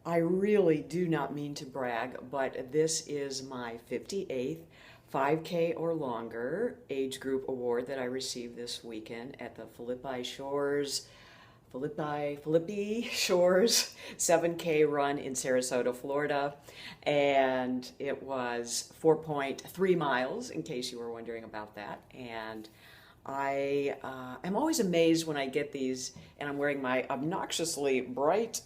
I really do not mean to brag, but this is my 58th 5K or longer age group award that I received this weekend at the Philippi Shores 7K run in Sarasota, Florida. And it was 4.3 miles, in case you were wondering about that. And I am always amazed when I get these, and I'm wearing my obnoxiously bright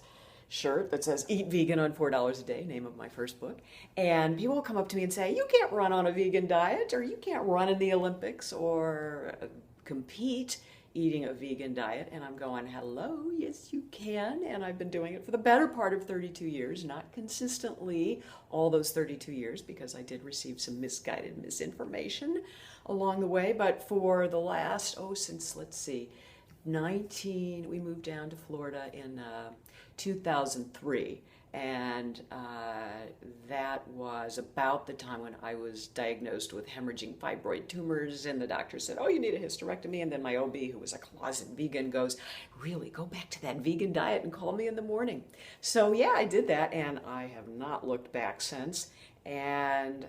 shirt that says "Eat Vegan on $4 a Day," name of my first book. And people will come up to me and say, "You can't run on a vegan diet, or you can't run in the Olympics, or compete eating a vegan diet." And I'm going, "Hello, yes, you can." And I've been doing it for the better part of 32 years, not consistently all those 32 years, because I did receive some misguided misinformation along the way. But for the last, since, let's see, we moved down to Florida in 2003, and that was about the time when I was diagnosed with hemorrhaging fibroid tumors, and the doctor said, "Oh, you need a hysterectomy." And then my OB, who was a closet vegan, goes, "Really, go back to that vegan diet and call me in the morning." So yeah, I did that, and I have not looked back since. And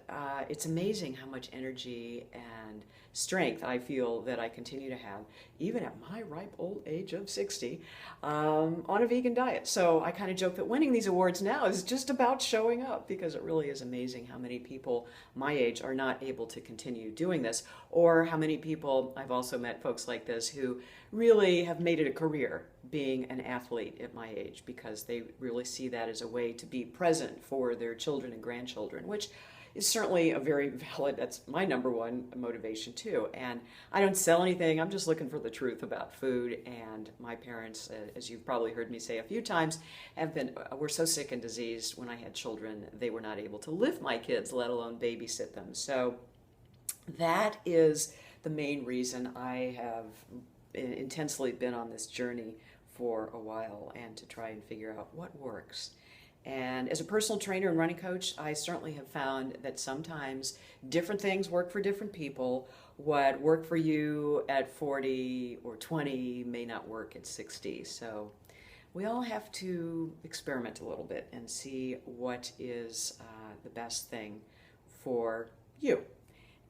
it's amazing how much energy and strength I feel that I continue to have, even at my ripe old age of 60, on a vegan diet. So I kind of joke that winning these awards now is just about showing up, because it really is amazing how many people my age are not able to continue doing this, or how many people, I've also met folks like this, who really have made it a career being an athlete at my age, because they really see that as a way to be present for their children and grandchildren, which is certainly a very valid, that's my number one motivation too. And I don't sell anything, I'm just looking for the truth about food. And my parents, as you've probably heard me say a few times, were so sick and diseased when I had children, they were not able to lift my kids, let alone babysit them. So that is the main reason I have intensely been on this journey for a while, and to try and figure out what works. And as a personal trainer and running coach, I certainly have found that sometimes different things work for different people. What worked for you at 40 or 20 may not work at 60. So we all have to experiment a little bit and see what is the best thing for you.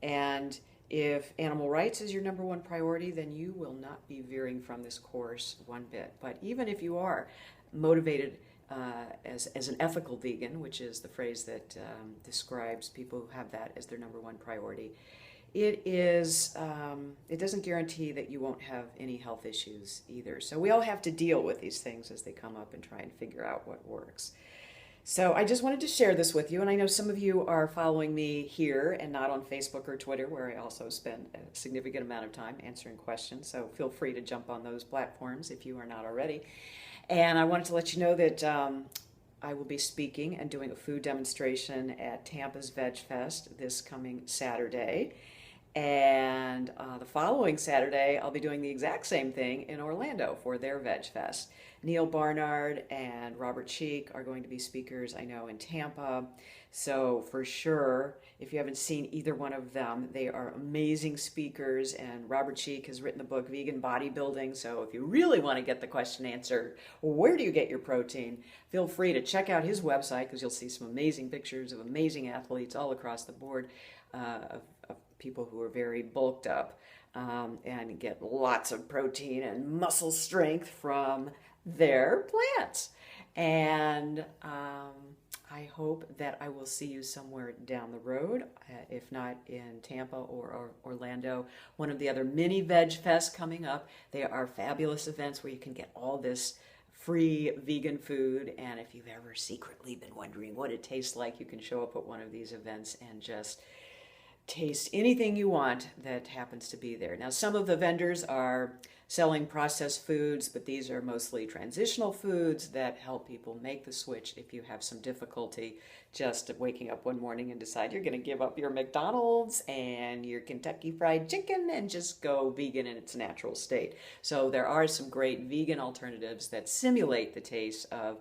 And if animal rights is your number one priority, then you will not be veering from this course one bit. But even if you are motivated as an ethical vegan, which is the phrase that describes people who have that as their number one priority, it doesn't guarantee that you won't have any health issues either. So we all have to deal with these things as they come up and try and figure out what works. So I just wanted to share this with you, and I know some of you are following me here and not on Facebook or Twitter, where I also spend a significant amount of time answering questions, so feel free to jump on those platforms if you are not already. And I wanted to let you know that I will be speaking and doing a food demonstration at Tampa's Vegfest this coming Saturday. And the following Saturday, I'll be doing the exact same thing in Orlando for their Veg Fest. Neil Barnard and Robert Cheek are going to be speakers, I know, in Tampa. So for sure, if you haven't seen either one of them, they are amazing speakers. And Robert Cheek has written the book Vegan Bodybuilding. So if you really want to get the question answered, where do you get your protein? Feel free to check out his website, because you'll see some amazing pictures of amazing athletes all across the board, of people who are very bulked up and get lots of protein and muscle strength from their plants. And I hope that I will see you somewhere down the road, if not in Tampa or Orlando, one of the other mini Veg Fests coming up. They are fabulous events where you can get all this free vegan food. And if you've ever secretly been wondering what it tastes like, you can show up at one of these events and just taste anything you want that happens to be there. Now, some of the vendors are selling processed foods, but these are mostly transitional foods that help people make the switch if you have some difficulty just waking up one morning and decide you're going to give up your McDonald's and your Kentucky Fried Chicken and just go vegan in its natural state. So there are some great vegan alternatives that simulate the taste of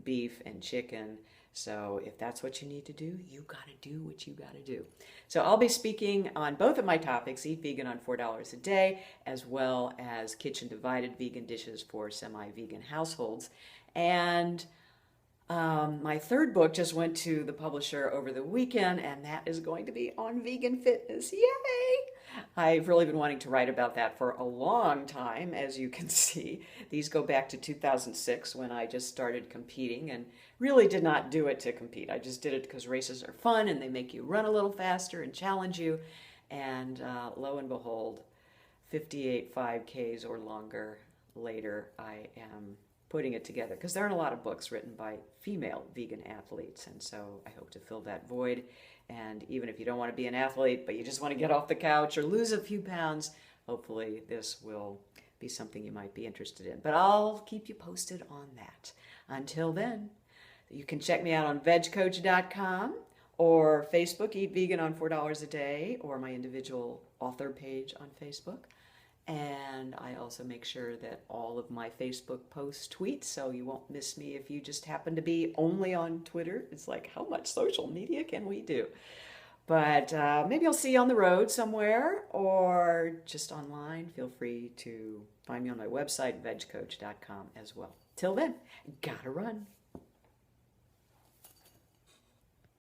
beef and chicken. So if that's what you need to do, you got to do what you got to do. So I'll be speaking on both of my topics, Eat Vegan on $4 a Day, as well as Kitchen Divided Vegan Dishes for Semi-Vegan Households. And My third book just went to the publisher over the weekend, and that is going to be on vegan fitness. Yay! I've really been wanting to write about that for a long time, as you can see. These go back to 2006 when I just started competing and really did not do it to compete. I just did it because races are fun and they make you run a little faster and challenge you. And lo and behold, 58 5Ks or longer later, I am putting it together because there aren't a lot of books written by female vegan athletes, and so I hope to fill that void. And even if you don't want to be an athlete but you just want to get off the couch or lose a few pounds, hopefully this will be something you might be interested in. But I'll keep you posted on that. Until then, you can check me out on vegcoach.com or Facebook, Eat Vegan on $4 a day, or my individual author page on Facebook. And I also make sure that all of my Facebook posts tweet, so you won't miss me if you just happen to be only on Twitter. It's like, how much social media can we do? But maybe I'll see you on the road somewhere or just online. Feel free to find me on my website, vegcoach.com as well. Till then, gotta run.